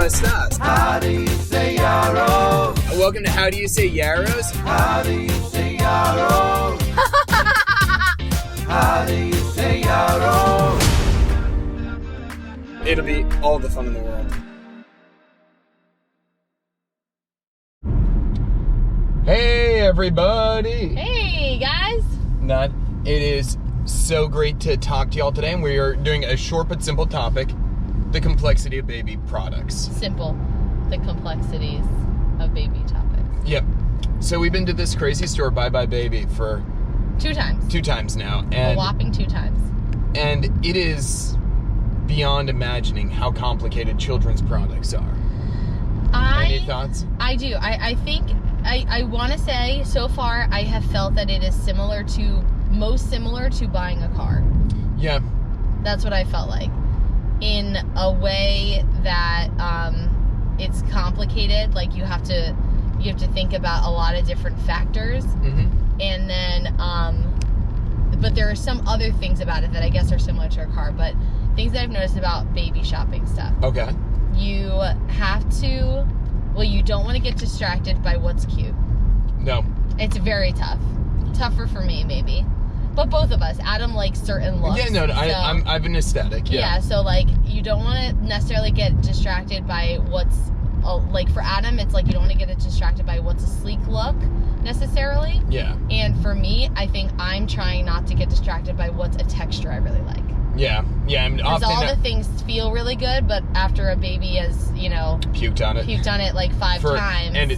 messed up. How do you say yarrow? Welcome to How Do You Say Yarrows? How do you say yarrow? How do you say yarrow? It'll be all the fun in the world. Hey, everybody. Hey, guys. It is so great to talk to y'all today, and we are doing a short but simple topic, the complexity of baby products. Simple. The complexities of baby topics. Yep. So we've been to this crazy store, Bye Bye Baby, for 2 times. 2 times now. A And whopping 2 times. And it is beyond imagining how complicated children's products are. Any thoughts? I do. I think, I want to say, so far, I have felt that it is most similar to buying a car. Yeah. That's what I felt like. In a way that it's complicated. Like, you have to think about a lot of different factors. Mm-hmm. And then, but there are some other things about it that I guess are similar to a car, but things that I've noticed about baby shopping stuff. Okay. You don't want to get distracted by what's cute. No. It's very tough. Tougher for me, maybe. But both of us. Adam likes certain looks. Yeah, no, I've been aesthetic, yeah. Yeah, so, like, you don't want to necessarily get distracted by what's, like, for Adam, it's like you don't want to get distracted by what's a sleek look, necessarily. Yeah. And for me, I think I'm trying not to get distracted by what's a texture I really like. Yeah, and because often all the things feel really good, but after a baby has, puked on it like 5 times. And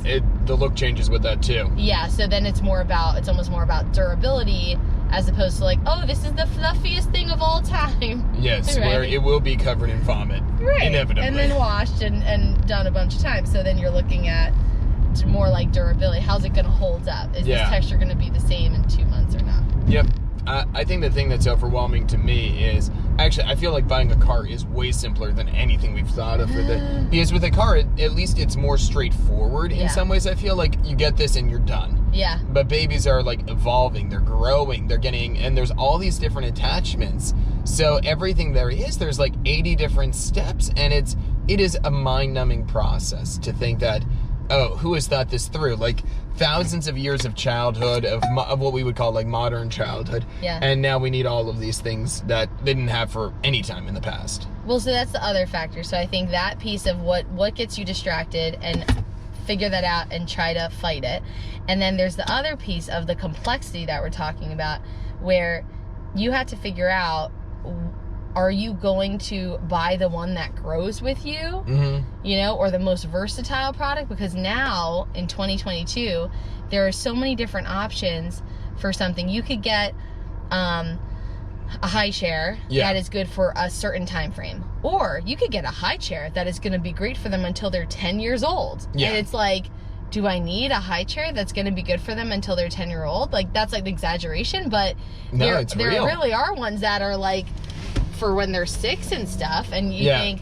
the look changes with that, too. Yeah, so then it's almost more about durability, as opposed to like, oh, this is the fluffiest thing of all time. Yes, right? Where it will be covered in vomit. Right. Inevitably. And then washed and done a bunch of times. So then you're looking at more like durability. How's it going to hold up? Is this texture going to be the same in 2 months or not? Yep. I think the thing that's overwhelming to me is, actually, I feel like buying a car is way simpler than anything we've thought of for the, because with a car, at least it's more straightforward in some ways. I feel like you get this and you're done. Yeah. But babies are like evolving, they're growing, they're getting, and there's all these different attachments. So everything there's like 80 different steps, and it is a mind-numbing process to think that, oh, who has thought this through? Like, thousands of years of childhood, of what we would call, like, modern childhood. Yeah. And now we need all of these things that they didn't have for any time in the past. Well, so that's the other factor. So I think that piece of what gets you distracted, and figure that out and try to fight it. And then there's the other piece of the complexity that we're talking about, where you have to figure out, are you going to buy the one that grows with you, or the most versatile product? Because now, in 2022, there are so many different options for something. You could get a high chair that is good for a certain time frame. Or you could get a high chair that is going to be great for them until they're 10 years old. Yeah. And it's like, do I need a high chair that's going to be good for them until they're 10-year-old? Like, that's like the exaggeration, but there really are ones that are like, for when they're 6 and stuff, and you think,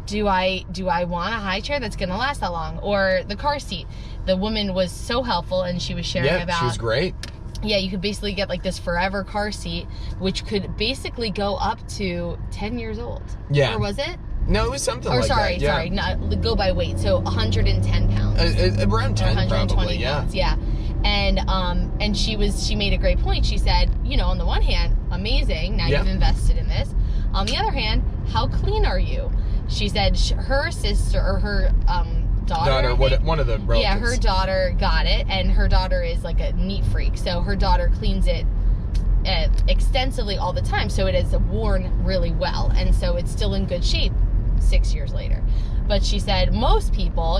do I want a high chair that's gonna last that long? Or the car seat. The woman was so helpful, and she was sharing about, she was great. Yeah, you could basically get like this forever car seat, which could basically go up to 10 years old. Yeah. Or was it? No, it was something like that. Sorry, not go by weight. So 110 pounds. Around 10, 120 probably, pounds, yeah. And she made a great point. She said, on the one hand, amazing, now you've invested in this. On the other hand, how clean are you? She said her sister, or her daughter, one of the relatives. Yeah, her daughter got it, and her daughter is like a neat freak. So her daughter cleans it extensively all the time, so it is worn really well, and so it's still in good shape 6 years later. But she said most people,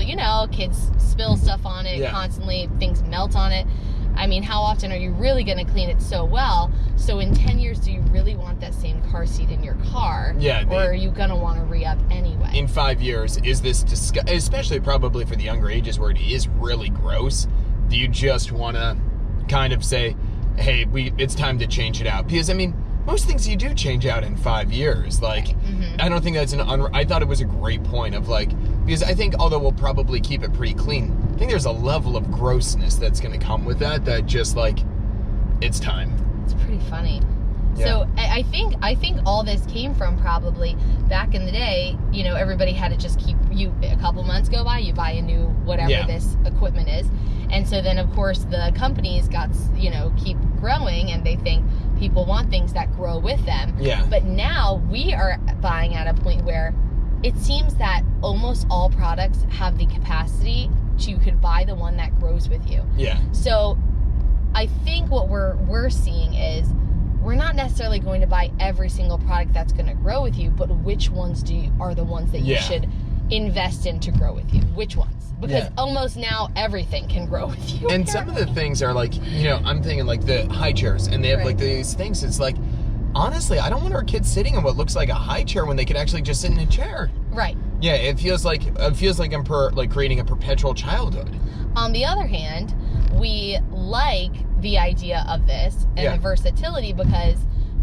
kids spill stuff on it constantly, things melt on it. I mean, how often are you really going to clean it so well? So in 10 years, do you really want that same car seat in your car? Yeah. Or are you going to want to re-up anyway? In 5 years, is this, especially probably for the younger ages where it is really gross, do you just want to kind of say, hey, it's time to change it out? Because, I mean, most things you do change out in 5 years. Like, I don't think that's I thought it was a great point of, like, because I think, although we'll probably keep it pretty clean, I think there's a level of grossness that's going to come with that just, like, it's time. It's pretty funny. Yeah. So I think all this came from probably back in the day, everybody had to just keep a couple months go by, you buy a new whatever Yeah. this equipment is. And so then, of course, the companies keep growing, and they think people want things that grow with them. Yeah. But now we are buying at a point where it seems that almost all products have the capacity you could buy the one that grows with you. Yeah. So I think what we're seeing is we're not necessarily going to buy every single product that's going to grow with you, but which ones are the ones that you should invest in to grow with you? Which ones? Because almost now everything can grow with you. And some of the things are like, I'm thinking like the high chairs, and they have like these things. It's like, honestly, I don't want our kids sitting in what looks like a high chair when they could actually just sit in a chair. Right. Yeah, it feels like I'm creating a perpetual childhood. On the other hand, we like the idea of this and the versatility because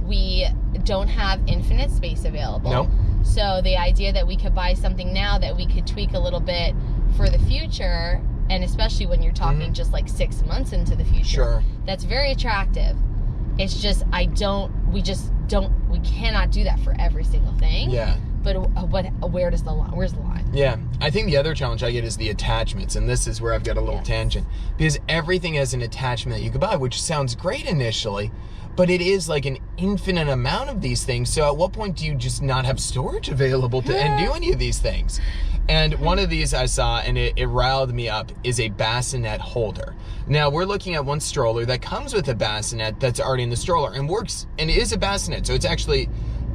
we don't have infinite space available. Nope. So the idea that we could buy something now that we could tweak a little bit for the future, and especially when you're talking just like 6 months into the future, that's very attractive. It's just we cannot do that for every single thing. Yeah. But where's the line? Yeah, I think the other challenge I get is the attachments, and this is where I've got a little tangent, because everything has an attachment that you could buy, which sounds great initially, but it is like an infinite amount of these things. So at what point do you just not have storage available to and do any of these things? And one of these I saw, and it riled me up, is a bassinet holder. Now, we're looking at one stroller that comes with a bassinet that's already in the stroller and works, and it is a bassinet, so it's actually...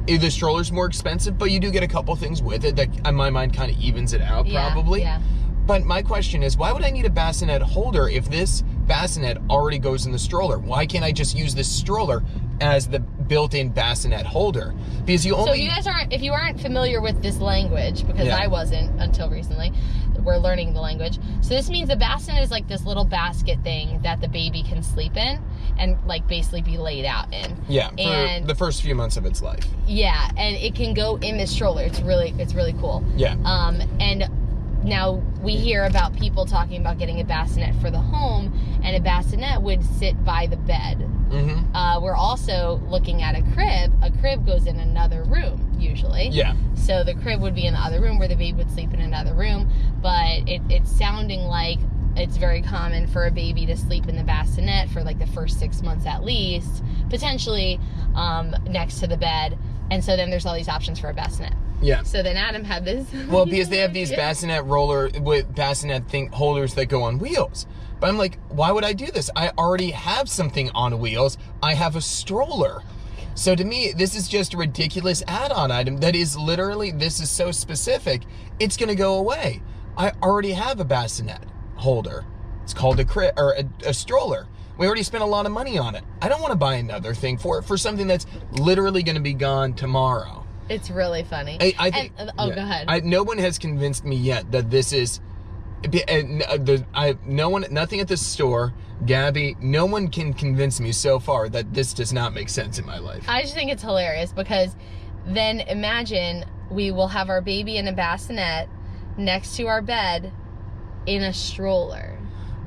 The stroller's more expensive, but you do get a couple things with it that, in my mind, kind of evens it out, probably. Yeah. But my question is, why would I need a bassinet holder if this bassinet already goes in the stroller? Why can't I just use this stroller as the built-in bassinet holder? Because So if you aren't familiar with this language, because I wasn't until recently, we're learning the language. So this means the bassinet is like this little basket thing that the baby can sleep in and like basically be laid out in. Yeah, for the first few months of its life. Yeah, and it can go in the stroller. It's really cool. Yeah. And now we hear about people talking about getting a bassinet for the home, and a bassinet would sit by the bed. Mm-hmm. We're also looking at a crib. A crib goes in another room, usually. Yeah. So the crib would be in the other room where the baby would sleep in another room, but it's sounding like it's very common for a baby to sleep in the bassinet for like the first 6 months at least, potentially next to the bed. And so then there's all these options for a bassinet. Yeah. So then Adam had this. Well, because they have these bassinet holders that go on wheels. But I'm like, why would I do this? I already have something on wheels. I have a stroller. So to me, this is just a ridiculous add-on item that is literally, this is so specific, it's going to go away. I already have a bassinet holder. It's called a crib or a stroller. We already spent a lot of money on it. I don't want to buy another thing for something that's literally going to be gone tomorrow. It's really funny. I think, go ahead. No one has convinced me yet that this is. Nothing at the store, Gabby. No one can convince me so far that this does not make sense in my life. I just think it's hilarious because then imagine we will have our baby in a bassinet next to our bed in a stroller.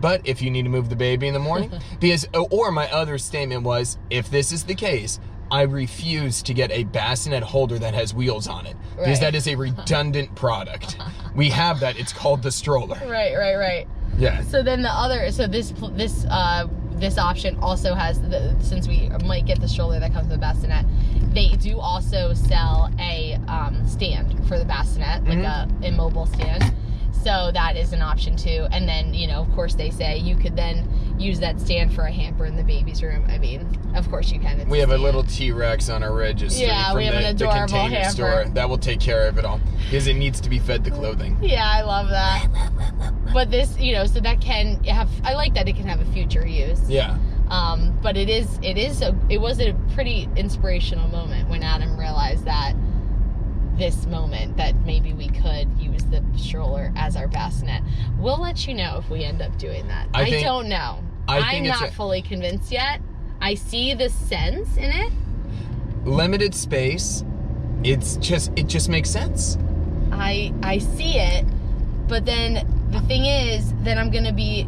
But if you need to move the baby in the morning, or my other statement was, if this is the case, I refuse to get a bassinet holder that has wheels on it. Because that is a redundant product. We have that. It's called the stroller. Right. Yeah. So then this option also has, since we might get the stroller that comes with the bassinet, they do also sell a stand for the bassinet, like a immobile stand. So that is an option too. And then, of course they say you could then use that stand for a hamper in the baby's room. I mean, of course you can. We have a little T-Rex on our registry from we have an adorable the container hamper. store. That will take care of it all. Because it needs to be fed the clothing. Yeah, I love that. But this, so that can have, I like that it can have a future use. Yeah. But it was a pretty inspirational moment when Adam realized that this moment that maybe we could use the stroller as our bassinet. We'll let you know if we end up doing that. I don't know. I'm not fully convinced yet. I see the sense in it. Limited space. It just makes sense. I see it, but then the thing is that I'm gonna be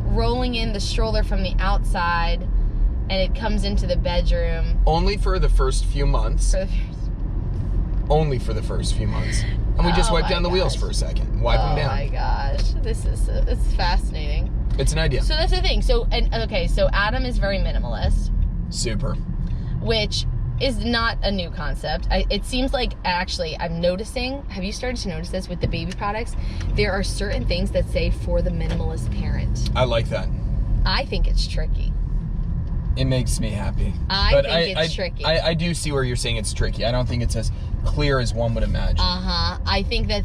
rolling in the stroller from the outside, and it comes into the bedroom. Only for the first few months. Only for the first few months. and we just Oh wipe my down the wheels gosh. for a second. Wipe them Oh down. my gosh, it's fascinating. It's an idea. So that's the thing. So Adam is very minimalist, Super. which is not a new concept. It seems like, actually, I'm noticing, have you started to notice this with the baby products? There are certain things that say for the minimalist parent. I like that. I think it's tricky. It makes me happy. I think it's tricky. I do see where you're saying it's tricky. I don't think it's as clear as one would imagine. I think that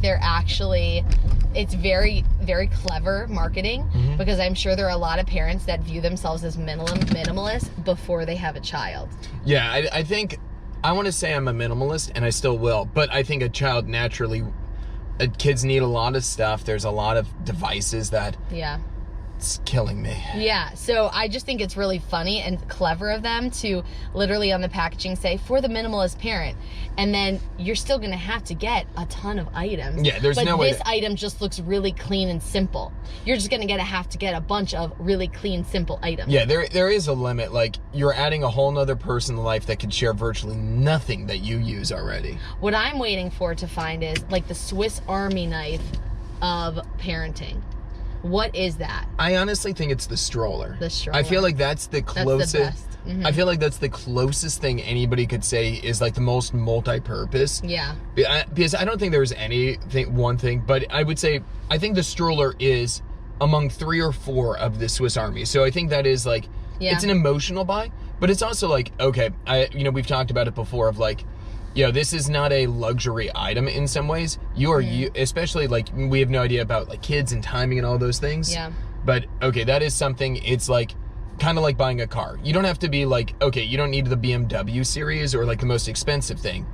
it's very, very clever marketing, because I'm sure there are a lot of parents that view themselves as minimalist before they have a child. Yeah, I think, I want to say I'm a minimalist, and I still will, but I think a child naturally, kids need a lot of stuff. There's a lot of devices that, Yeah. it's killing me. Yeah, so I just think it's really funny and clever of them to literally on the packaging say, for the minimalist parent. And then you're still going to have to get a ton of items. Yeah, there's no way. But this item just looks really clean and simple. You're just going to have to get a bunch of really clean, simple items. Yeah, there is a limit. Like, you're adding a whole nother person in life that could share virtually nothing that you use already. What I'm waiting for to find is like the Swiss Army knife of parenting. What is that? I honestly think it's the stroller. The stroller. I feel like that's the closest. That's the best. I feel like that's the closest thing anybody could say is like the most multi-purpose. Yeah. Because I don't think there's one thing, but I would say I think the stroller is among 3 or 4 of the Swiss Army. So I think that is like, it's an emotional buy, but it's also like, okay, we've talked about it before of like, this is not a luxury item in some ways. You are, especially like, we have no idea about like kids and timing and all those things. Yeah. But okay, that is something, it's like, kind of like buying a car. You don't have to be like, okay, you don't need the BMW series or like the most expensive thing,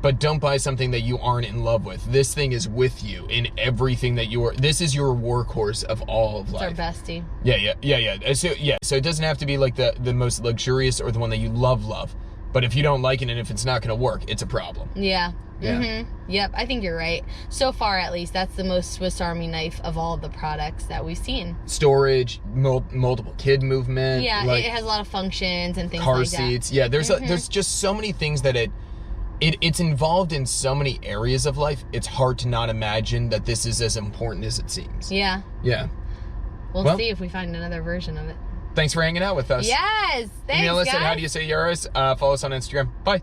but don't buy something that you aren't in love with. This thing is with you in everything that this is your workhorse of all of life. It's our bestie. Yeah. So it doesn't have to be like the most luxurious or the one that you love. But if you don't like it and if it's not going to work, it's a problem. Yeah. Yeah. Yep, I think you're right. So far, at least, that's the most Swiss Army knife of all of the products that we've seen. Storage, multiple kid movement. Yeah, like it has a lot of functions and things car like that. seats. Yeah, there's just so many things that it's involved in so many areas of life. It's hard to not imagine that this is as important as it seems. Yeah. Yeah. We'll see if we find another version of it. Thanks for hanging out with us. Yes. Thanks, Email us guys. at How Do You Say Euros. Follow us on Instagram. Bye.